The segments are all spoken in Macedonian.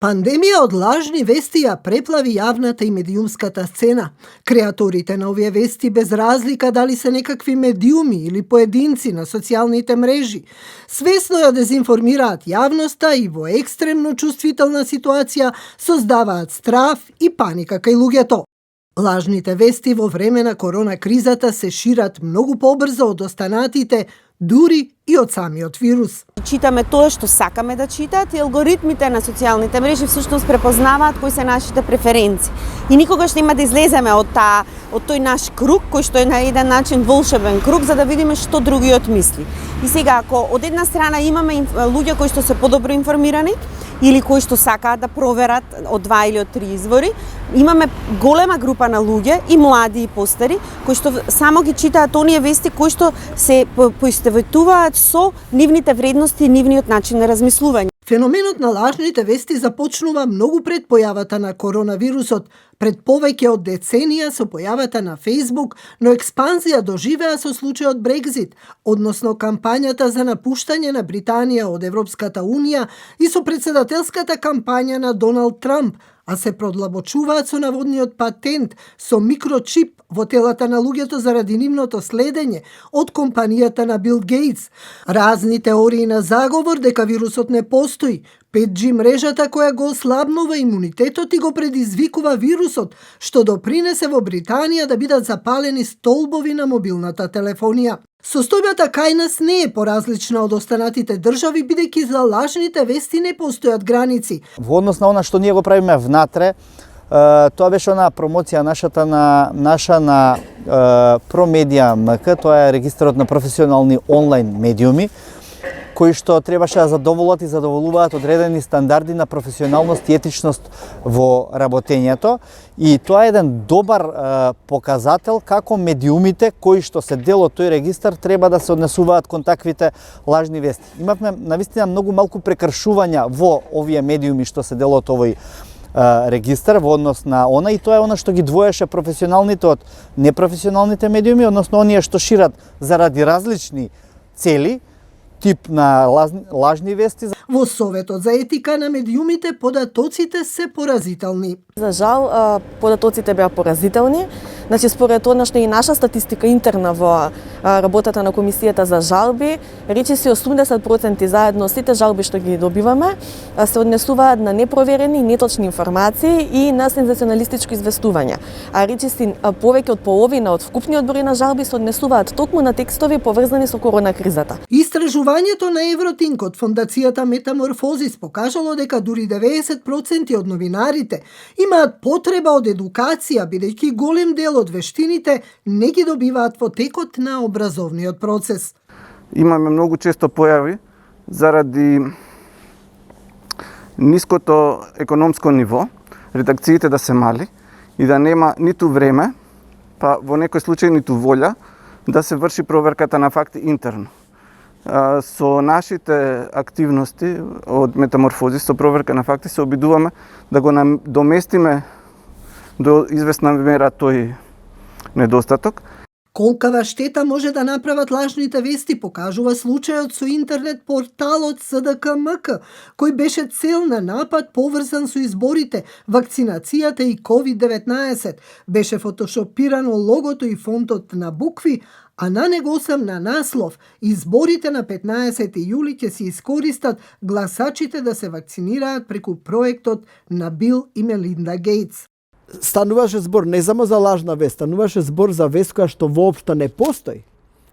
Пандемија од лажни вести ја преплави јавната и медиумската сцена. Креаторите на овие вести, без разлика дали се некакви медиуми или поединци на социјалните мрежи, свесно ја дезинформираат јавноста и во екстремно чувствителна ситуација создаваат страв и паника кај луѓето. Лажните вести во време на корона кризата се шират многу побрзо од останатите, дури и од самиот вирус. Читаме тоа што сакаме да читат и алгоритмите на социјалните мрежи всушност препознаваат кои се нашите преференции. И никогаш нема да излеземе од тој наш круг, кој што е на еден начин волшебен круг, за да видиме што другиот мисли. И сега, ако од една страна имаме луѓе кои што се подобро информирани, или кои што сакаат да проверат од 2 или од 3 извори, имаме голема група на луѓе, и млади и постари, кои што само ги читаат оние вести кои што се поистоветуваат со нивните вредности и нивниот начин на размислување. Феноменот на лажните вести започнува многу пред појавата на коронавирусот, пред повеќе од деценија со појавата на Facebook, но експанзија доживеа со случајот Брекзит, односно кампањата за напуштање на Британија од Европската Унија и со председателската кампања на Доналд Трамп, а се продлабочуваат со наводниот патент со микрочип во телата на луѓето заради нивното следење од компанијата на Бил Гейтс. Разни теории на заговор дека вирусот не постои, 5G мрежата која го ослабнува имунитетот и го предизвикува вирусот, што допринесе во Британија да бидат запалени столбови на мобилната телефонија. Состојбата кај нас не е поразлична од останатите држави, бидејќи за лажните вести не постојат граници. Во однос на она што ние го правиме внатре, тоа беше она промоција наша на Промедија МК, тоа е регистарот на професионални онлайн медиуми, кои што требаше да задоволат и задоволуваат одредени стандарди на професионалност и етичност во работењето, и тоа е еден добар показател како медиумите кои што се дел од тој регистар треба да се однесуваат кон таквите лажни вести. Имавме навистина многу малку прекршувања во овие медиуми што се дел од овој регистар во однос на она, и тоа е она што ги двоеше професионалните од непрофесионалните медиуми, односно оние што шират заради различни цели, тип на лажни вести. Во Советот за етика на медиумите податоците се поразителни. За жал, податоците беа поразителни. Значи, според однашна и наша статистика интерна во работата на Комисијата за жалби, речиси 80% заедно сите жалби што ги добиваме се однесуваат на непроверени и неточни информации и на сензационалистичко известување. А речиси повеќе од половина од вкупниот број на жалби се однесуваат токму на текстови поврзани со корона кризата. Истражувањето на Евротинк од фондацијата Метаморфозис покажало дека дури 90% од новинарите имаат потреба од едукација, бидејќи голем дел од вештините не ги добиваат во текот на образовниот процес. Имаме многу често појави заради ниското економско ниво, редакциите да се мали и да нема ниту време, па во некој случај ниту волја да се врши проверката на факти интерно. Со нашите активности од Метаморфозис, со проверка на факти, се обидуваме да го доместиме до известна мера тој недостаток. Колкава штета може да направат лажните вести покажува случајот со интернет порталот СДК-МК, кој беше цел на напад поврзан со изборите, вакцинацијата и COVID-19. Беше фотошопирано логото и фонтот на букви, а на него на наслов: изборите на 15 јули ќе се искористат гласачите да се вакцинираат преку проектот на Бил и Мелинда Гейтс. Стануваше збор не само за лажна вест, стануваше збор за вест која што воопшто не постои.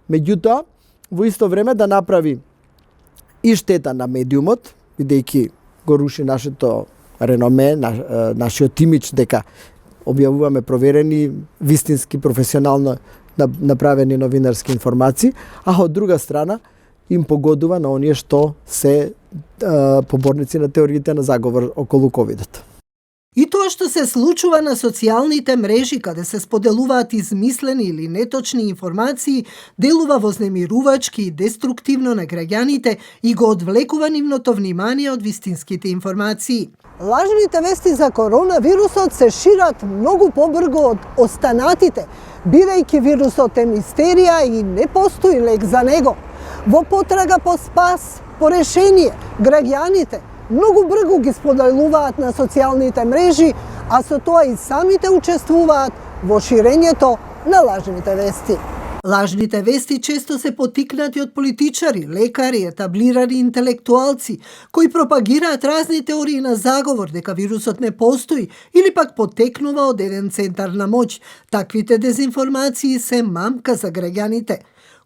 Меѓутоа, во исто време да направи и штета на медиумот, бидејќи го руши нашето реноме, нашиот имидж дека објавуваме проверени, вистински, професионално направени новинарски информации, а од друга страна им погодува на оние што се поборници на теориите на заговор околу ковидот. И тоа што се случува на социјалните мрежи, каде се споделуваат измислени или неточни информации, делува вознемирувачки и деструктивно на граѓаните и го одвлекува нивното внимание од вистинските информации. Лажните вести за коронавирусот се шират многу побрзо од останатите, бидејќи вирусот е мистерија и не постои лек за него. Во потрага по спас, по решение, граѓаните многу брзо ги споделуваат на социјалните мрежи, а со тоа и самите учествуваат во ширењето на лажните вести. Лажните вести често се потикнати од политичари, лекари, етаблирани интелектуалци, кои пропагираат разни теории на заговор дека вирусот не постои или пак потекнува од еден центар на моќ. Таквите дезинформации се мамка за граѓаните.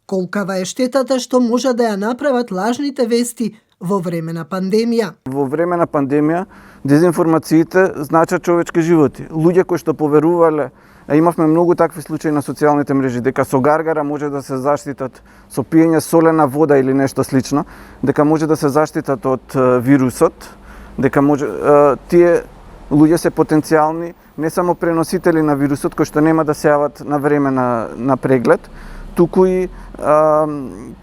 Колкава е штетата што може да ја направат лажните вести во време на пандемија? Во време на пандемија, дезинформациите значат човечки животи. Луѓе кои што поверувале, а имавме многу такви случаи на социјалните мрежи, дека со гаргара може да се заштитат, со пиење солена вода или нешто слично, дека може да се заштитат од вирусот, дека може тие луѓе се потенцијални не само преносители на вирусот кои што нема да се јават на време на преглед, туку и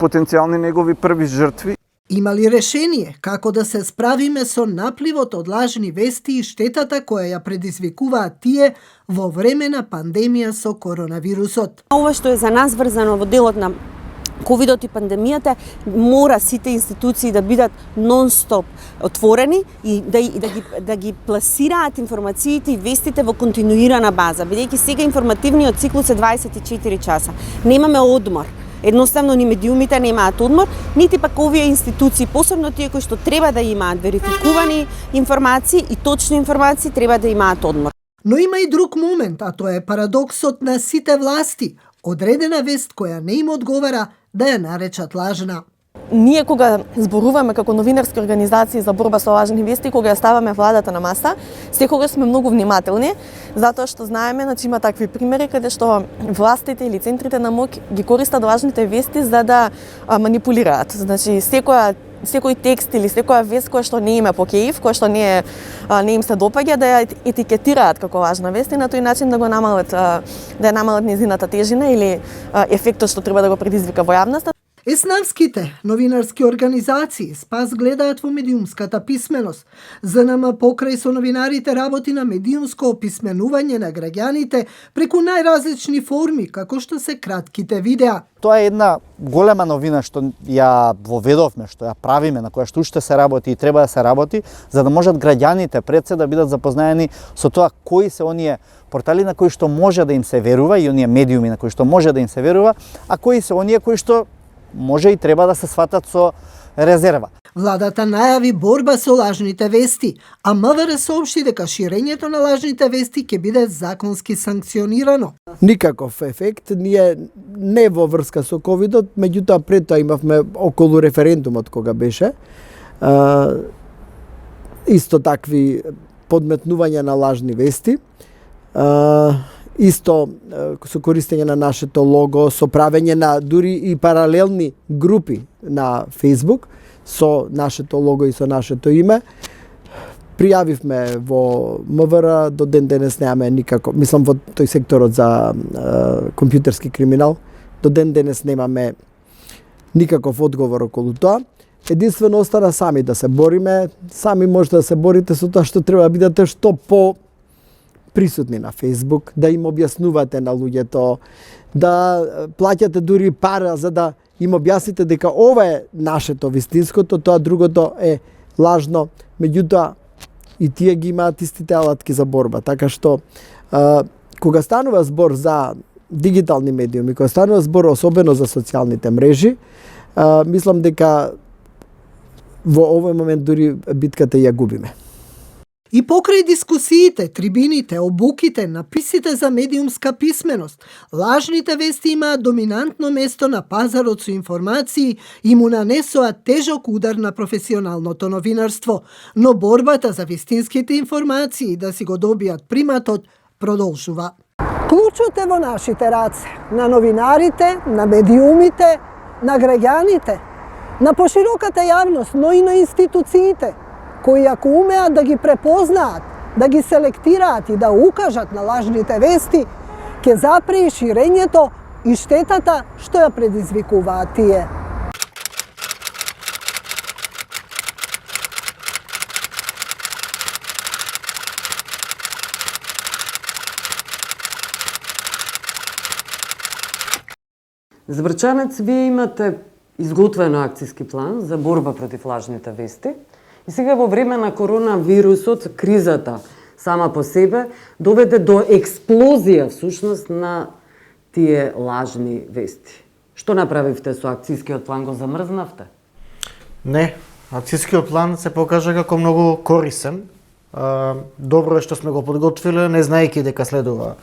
потенцијални негови први жртви. Има ли решение како да се справиме со напливот од лажни вести и штетата која ја предизвикуваат тие во време на пандемија со коронавирусот? Ова што е за нас врзано во делот на ковидот и пандемијата, мора сите институции да бидат нон-стоп отворени и да ги пласираат информациите и вестите во континуирана база, бидејќи сега информативниот циклус е 24 часа. Немаме одмор. Едноставно ни медиумите немаат одмор, нити пак овие институции, посебно тие кои што треба да имаат верификувани информации и точни информации, треба да имаат одмор. Но има и друг момент, а тоа е парадоксот на сите власти. Одредена вест која не им одговара да ја наречат лажна. Ние кога зборуваме како новинарски организации за борба со лажни вести, кога ја ставаме владата на маса, секогаш сме многу внимателни, затоа што знаеме, значи има такви примери каде што властите или центрите на моќ ги користат лажните вести за да манипулираат. Значи секој текст или секоја вест која што не им е по кејф, која што не им се допаѓа, да ја етикетираат како лажна вест и на тој начин да ја намалат незината тежина или ефектот што треба да го предизвика во јавноста. Еснавските новинарски организации спас гледаат во медиумската писменост. ЗНМ покрај со новинарите работи на медиумско описменување на граѓаните преку најразлични форми, како што се кратките видеа. Тоа е една голема новина што ја воведовме, што ја правиме, на која што уште се работи и треба да се работи, за да можат граѓаните пред се да бидат запознаени со тоа кои се оние портали на кои што може да им се верува и оние медиуми на кои што може да им се верува, а кои се оние кои што може и треба да се сватат со резерва. Владата најави борба со лажните вести, а МВР соопшти дека ширењето на лажните вести ќе биде законски санкционирано. Никаков ефект, ние не во врска со ковидот, меѓутоа пред тоа имавме околу референдумот кога беше. Исто такви подметнувања на лажни вести. Исто со користење на нашето лого, со правење на дури и паралелни групи на Facebook со нашето лого и со нашето име. Пријавивме во МВР, до ден денес немаме никако, мислам во тој секторот за компјутерски криминал, до ден денес немаме никаков одговор околу тоа. Единствено остана сами да се бориме, сами можете да се борите со тоа што треба да бидете што по присутни на Facebook, да им објаснувате на луѓето, да плаќате дури пара за да им објасните дека ова е нашето вистинското, тоа другото е лажно, меѓутоа и тие ги имаат истите алатки за борба, така што кога станува збор за дигитални медиуми, кога станува збор особено за социјалните мрежи, мислам дека во овој момент дури битката ја губиме. И покрај дискусиите, трибините, обуките, написите за медиумска писменост, лажните вести имаат доминантно место на пазарот со информации и му нанесоа тежок удар на професионалното новинарство, но борбата за вистинските информации да си го добијат приматот продолжува. Клучот е во нашите раце, на новинарите, на медиумите, на граѓаните, на пошироката јавност, но и на институциите, кои ако умеат да ги препознаат, да ги селектираат и да укажат на лажните вести, ќе запре и ширењето и штетата што ја предизвикуваат тие. За Брчанец вие имате изготвен акцијски план за борба против лажните вести И сега во време на коронавирусот, кризата сама по себе доведе до експлозија всушност на тие лажни вести. Што направивте со акцијскиот план, го замрзнавте? Не, акцијскиот план се покажа како многу корисен. Добро е што сме го подготвиле, не знаејќи дека следува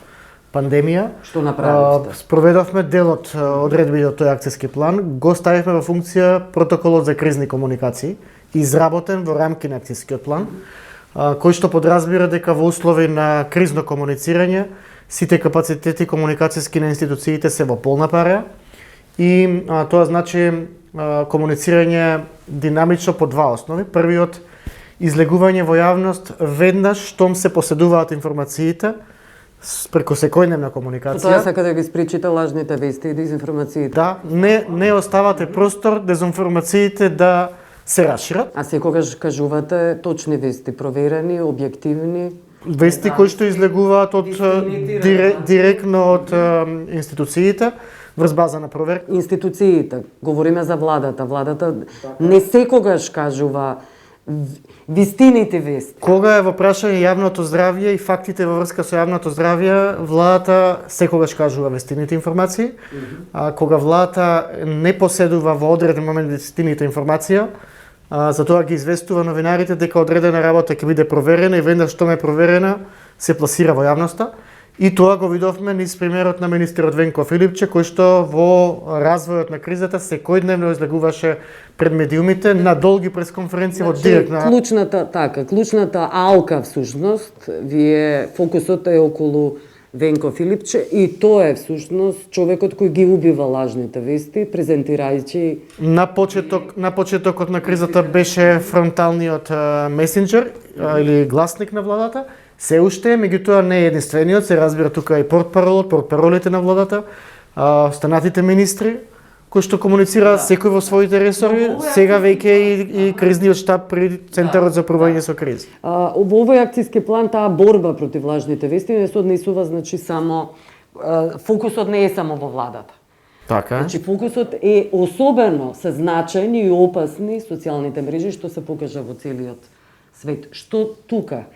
пандемија. Што направивте? Спроведовме дел од одредбите од тој акцијски план, го ставивме во функција протоколот за кризни комуникации, изработен во рамки на акцијскиот план, кој што подразбира дека во услови на кризно комуницирање, сите капацитети комуникацијски на институциите се во полна пареја и тоа значи комуницирање динамично по два основи. Првиот, излегување во јавност веднаш штом се поседуваат информациите преку секојдневна комуникација. Тоа сака да ги спречите лажните вести и дезинформациите. Да, не оставате простор дезинформациите да се расшират. А секогаш кажувате точни вести, проверени, објективни. Вести кои што излегуваат од директно од институциите врз база на проверка. Институциите, говориме за владата. Владата не секогаш кажува вистините вести. Кога е во прашање јавното здравје и фактите во врска со јавното здравје, владата секогаш кажува вестините информации, а кога владата не поседува во одреден момент вестините информација, затоа ги известува новинарите дека одредена работа ќе биде проверена и веднаш што е проверена се пласира во јавноста. И тоа го видовме низ примерот на министерот Венко Филипче, кој што во развојот на кризата секојдневно излегуваше пред медиумите на долги пресконференции во директна... Клучната алка всушност, фокусот е околу Венко Филипче и тоа е всушност човекот кој ги убива лажните вести, презентирајќи... На почетокот на кризата беше фронталниот месенџер или гласник на владата. Се уште, меѓутоа не е единствениот, се разбира тука и портпаролите на владата, останатите министри, кои што комуницираат секој во своите ресори, сега веќе и кризниот штаб при Центарот за управување со кризи. Во овој акцијски план таа борба против лажните вести не се однесува, значи само фокусот не е само во владата. Така. Значи фокусот е особено се значајни и опасни социјалните мрежи што се покажа во целиот свет. Што тука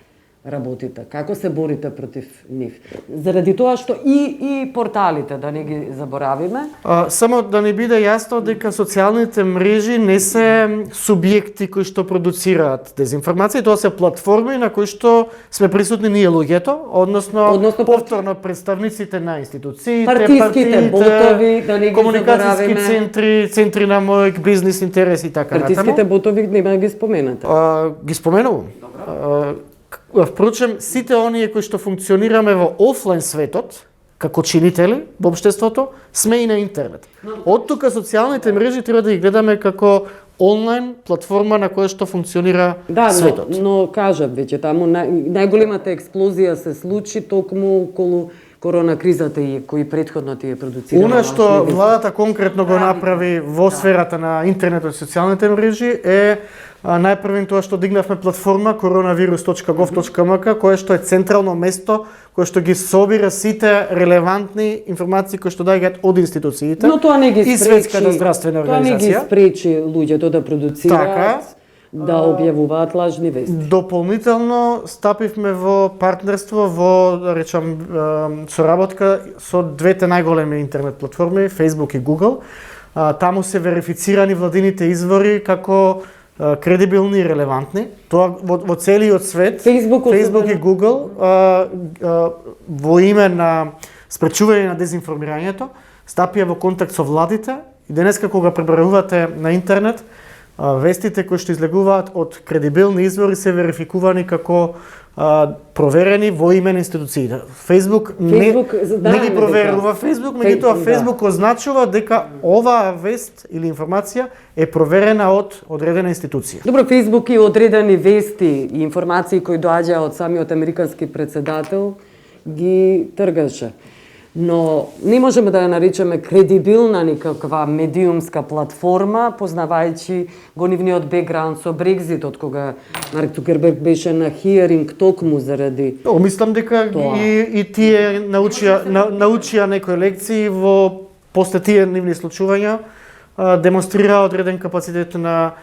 работите? Како се борите против нив? Заради тоа што и порталите, да не ги заборавиме. Само да не биде јасно дека социјалните мрежи не се субјекти кои што продуцираат дезинформација, тоа се платформи на кои што сме присутни ние луѓето, односно повторно представниците на институциите, партиските ботови, да не ги комуникацијски заборавиме. центри на мој бизнис интерес и така натаму. Партиските ботови нема да ги споменате. Ги споменувам. Впрочем, сите оние кои што функционираме во офлайн светот, како чинители во општеството, сме и на интернет. Од тука социјалните мрежи треба да ги гледаме како онлайн платформа на која што функционира светот. Но кажав веќе таму најголемата експлозија се случи токму околу корона кризата и кои претходно тие продуцираа. Она што владата конкретно го направи во сферата на интернетот и социјалните мрежи е најпрвен тоа што дигнавме платформа coronavirus.gov.mk, која што е централно место кој што ги собира сите релевантни информации кои што доаѓаат од институциите. Но тоа не ги и Светската здравствена организација. Тоа не ги спречи луѓето да продуцираат, да објавуваат лажни вести. Дополнително стапивме во партнерство, во, да речам, соработка со двете најголеми интернет платформи, Facebook и Google. Таму се верифицирани владините извори како кредибилни и релевантни. Тоа во целиот свет, Facebook и Google, во име на спречување на дезинформирањето, стапија во контакт со владите и денеска кога пребројувате на интернет, вестите кои што излегуваат од кредибилни извори се верификувани како проверени во име на институциите. Facebook не ги проверува Facebook, меѓутоа Facebook означува дека оваа вест или информација е проверена од одредена институција. Добро, Facebook и одредени вести и информации кои доаѓаа од самиот американски претседател ги тргаше. Но не можеме да ја наречеме кредибилна никаква медиумска платформа, познавајќи го нивниот бекграунд со Брекзитот, кога Марк Цукерберг беше на хиеринг токму заради... Мислам дека и тие научија некои лекции во после тие нивни случувања, демонстрира одреден капацитет на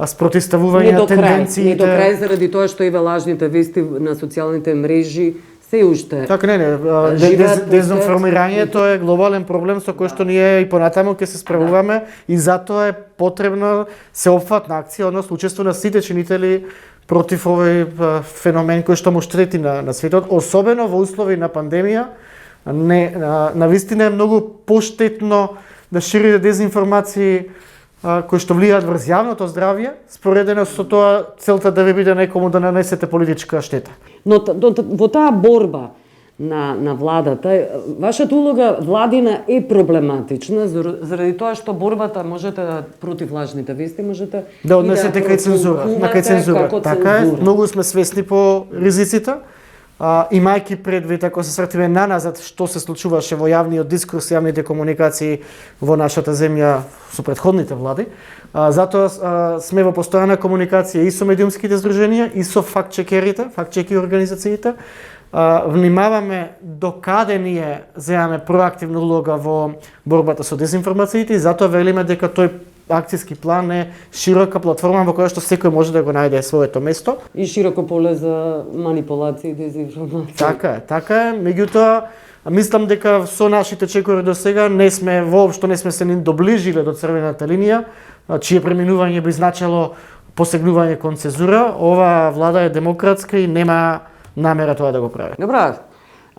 спротивставување на Не до тенденциите. крај заради тоа што иве лажните вести на социјалните мрежи се уште. Така не, живеат дезинформирањето е глобален проблем со кој што ние и понатаму ќе се справуваме и затоа е потребно сеопфатна акција, односно учество на сите чинители против овој феномен кој што му штрети на светот, особено во услови на пандемија. Навистина е многу поштетно да ширите дезинформации кои што влијаат врз јавното здравје, споредено со тоа целта да ви биде некому да нанесете политичка штета. Но во таа борба на владата, вашата улога владина е проблематична заради тоа што борбата можете против лажните вести можете да однесете кај цензура. Така е, многу сме свесни по ризиците. Имајќи предвид, ако се сретиме наназад што се случуваше во јавниот дискурс, јавните комуникации во нашата земја со претходните влади, затоа сме во постојана комуникација и со медиумските здруженија, и со фактчеки организациите. Внимаваме до каде ние земаме проактивна улога во борбата со дезинформациите и затоа велиме дека тој акцијски план е широка платформа во која што секој може да го најде своето место. И широко поле за манипулации и дезинформации. Така е. Меѓутоа, мислам дека со нашите чекори до сега воопшто не сме се ни доближиле до црвената линија, чие преминување би значило посегнување кон цензура. Оваа влада е демократска и нема намера тоа да го прави. Добра,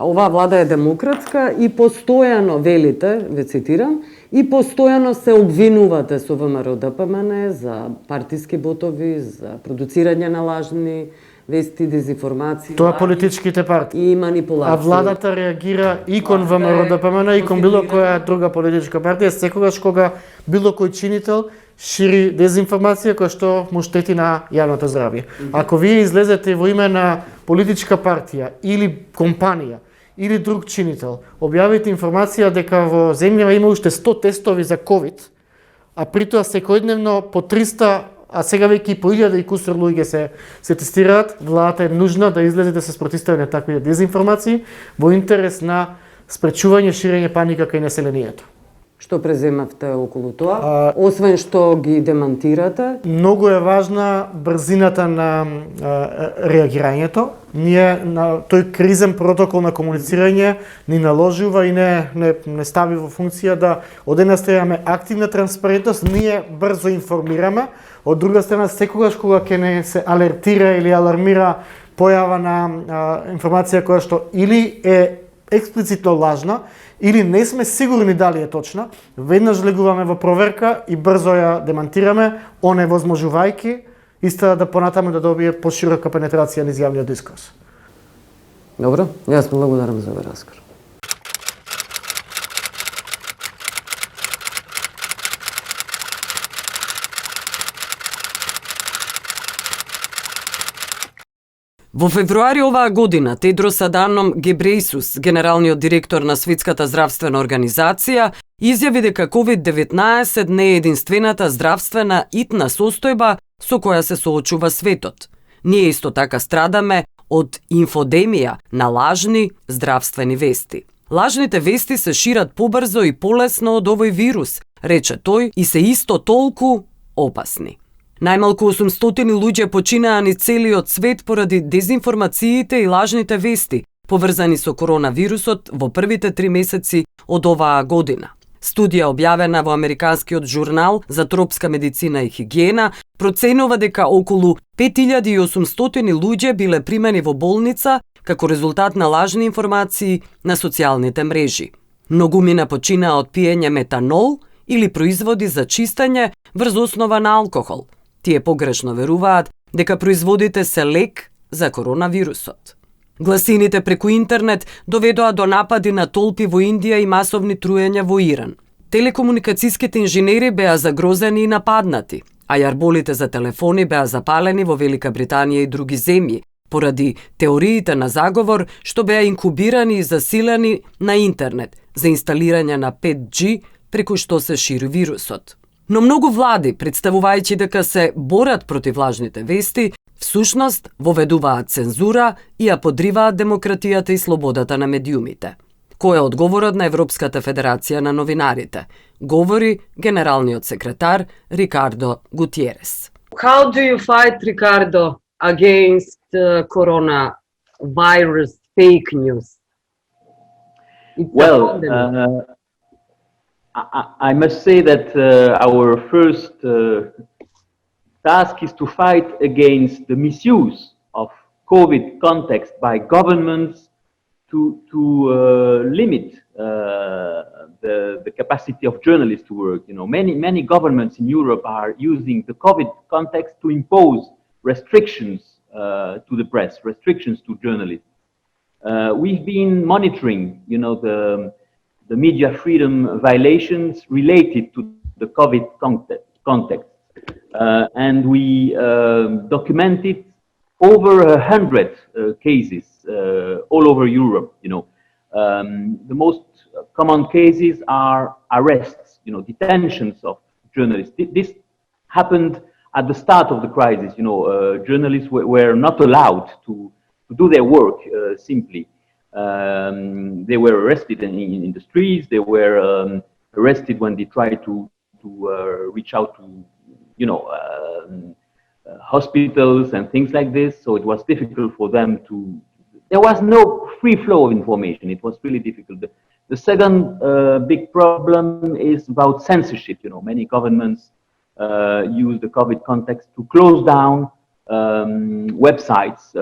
оваа влада е демократска и постојано велите, ве цитирам, и постојано се обвинувате со ВМРО ДПМН за партиски ботови, за продуцирање на лажни вести, дезинформации. Тоа политичките партии. И манипулации. А владата реагира и кон ВМРО ДПМН и кон било која друга политичка партија, секогаш кога било кој чинител шири дезинформација која што му штети на јавното здравје. Ако вие излезете во име на политичка партија или компанија или друг чинител, објавите информација дека во земјава има уште 100 тестови за COVID, а притоа секојдневно по 300, а сега веќе и по 1000 и кусур луѓе се тестираат, владата е нужна да излезе да се спротивстави на такви дезинформации во интерес на спречување ширење паника кај населението. Што преземавте околу тоа? Освен што ги демантирате? Многу е важна брзината на реагирањето. Тој кризен протокол на комуницирање ни наложува и не стави во функција да од една страна имаме активна транспарентност, ние брзо информираме, од друга страна секогаш кога ќе не се алертира или алармира појава на информација која што или е експлицитно лажна, или не сме сигурни дали е точна, веднаш влегуваме во проверка и брзо ја демантираме, оневозможувајќи истата да понатаму да добие поширока пенетрација низ јавниот дискурс. Добро, јас благодарам за овој разговор. Во февруари оваа година Тедрос Аданом Гебрејсус, генералниот директор на Светската здравствена организација, изјави дека COVID-19 не е единствената здравствена итна состојба со која се соочува светот. Ние исто така страдаме од инфодемија на лажни здравствени вести. Лажните вести се шират побрзо и полесно од овој вирус, рече тој, и се исто толку опасни. Најмалку 800 луѓе починаа низ целиот свет поради дезинформациите и лажните вести, поврзани со коронавирусот во првите 3 месеци од оваа година. Студија објавена во Американскиот журнал за тропска медицина и хигиена проценува дека околу 5800 луѓе биле примени во болница како резултат на лажни информации на социјалните мрежи. Многумина починаа од пиење метанол или производи за чистење врз основа на алкохол. Тие погрешно веруваат дека производите се лек за коронавирусот. Гласините преку интернет доведоа до напади на толпи во Индија и масовни труења во Иран. Телекомуникацијските инженери беа загрозени и нападнати, а јарболите за телефони беа запалени во Велика Британија и други земји, поради теориите на заговор што беа инкубирани и засилени на интернет за инсталирање на 5G преку што се шири вирусот. Но многу влади, представувајќи дека се борат против лажните вести, всушност воведуваат цензура и ја подриваат демократијата и слободата на медиумите. Кој е одговорот на Европската федерација на новинарите? Говори генералниот секретар Рикардо Гутиерес. how do you fight, Ricardo, against coronavirus fake news? Well, I must say that our first task is to fight against the misuse of COVID context by governments to limit the capacity of journalists to work. You know, many governments in Europe are using the COVID context to impose restrictions to the press, restrictions to journalists. We've been monitoring, you know, the media freedom violations related to the COVID context, and we documented over 100 cases all over Europe. You know, the most common cases are arrests, you know, detentions of journalists. This happened at the start of the crisis. You know, journalists were not allowed to do their work simply. They were arrested in the streets. They were arrested when they tried to reach out to, you know, hospitals and things like this. So it was difficult for them to. There was no free flow of information. It was really difficult. The second big problem is about censorship. You know, many governments use the COVID context to close down websites,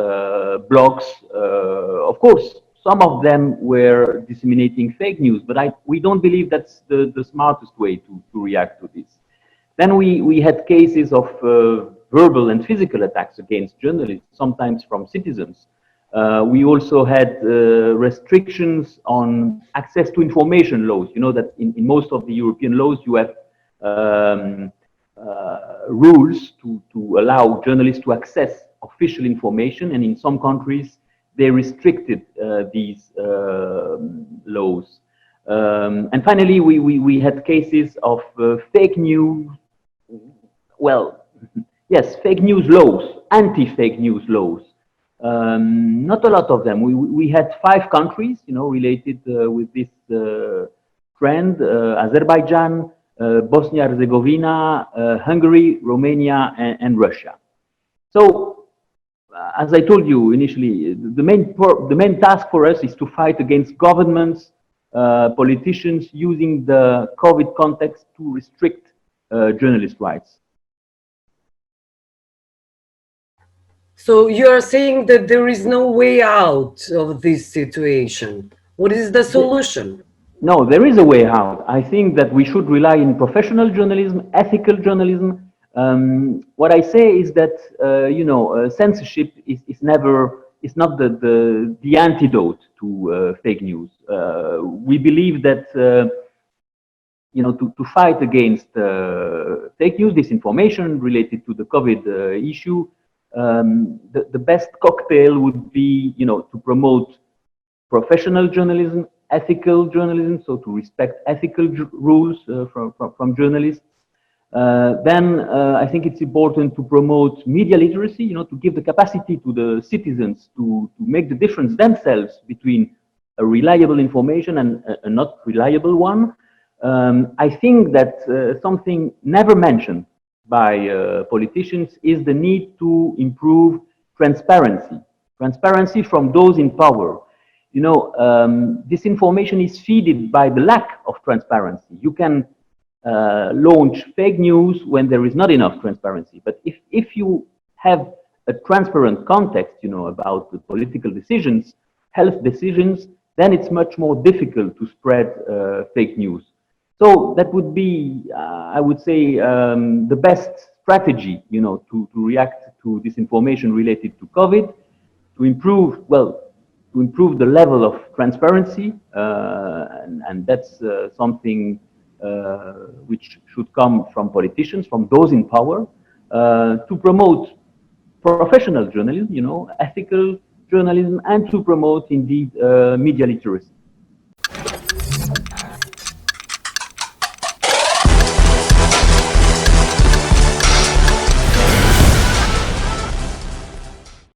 blogs. Of course, some of them were disseminating fake news, but we don't believe that's the smartest way to react to this. Then we had cases of verbal and physical attacks against journalists, sometimes from citizens. We also had restrictions on access to information laws. You know that in most of the European laws you have rules to allow journalists to access official information, and in some countries they restricted these laws. And finally, we had cases of fake news. Well, yes, fake news laws, anti-fake news laws. Not a lot of them. We had 5 countries, you know, related with this trend: Azerbaijan, Bosnia-Herzegovina, Hungary, Romania, and Russia. So, as I told you initially, the main task for us is to fight against governments, politicians using the COVID context to restrict journalist rights. So you are saying that there is no way out of this situation. What is the solution? No, there is a way out. I think that we should rely on professional journalism, ethical journalism. What I say is that you know, censorship is not the antidote to fake news. We believe that you know, to fight against fake news, disinformation related to the COVID issue, the best cocktail would be, you know, to promote professional journalism, ethical journalism, so to respect ethical rules from journalists. Then I think it's important to promote media literacy, you know, to give the capacity to the citizens to make the difference themselves between a reliable information and a not reliable one. I think that something never mentioned by politicians is the need to improve transparency from those in power. You know, disinformation is fed by the lack of transparency. You can launch fake news when there is not enough transparency. But if you have a transparent context, you know, about the political decisions, health decisions, then it's much more difficult to spread fake news. So that would be, I would say, the best strategy, you know, to react to disinformation related to COVID, to improve, well, to improve the level of transparency, and that's something which should come from politicians, from those in power, to promote professional journalism, you know, ethical journalism, and to promote indeed media literacy.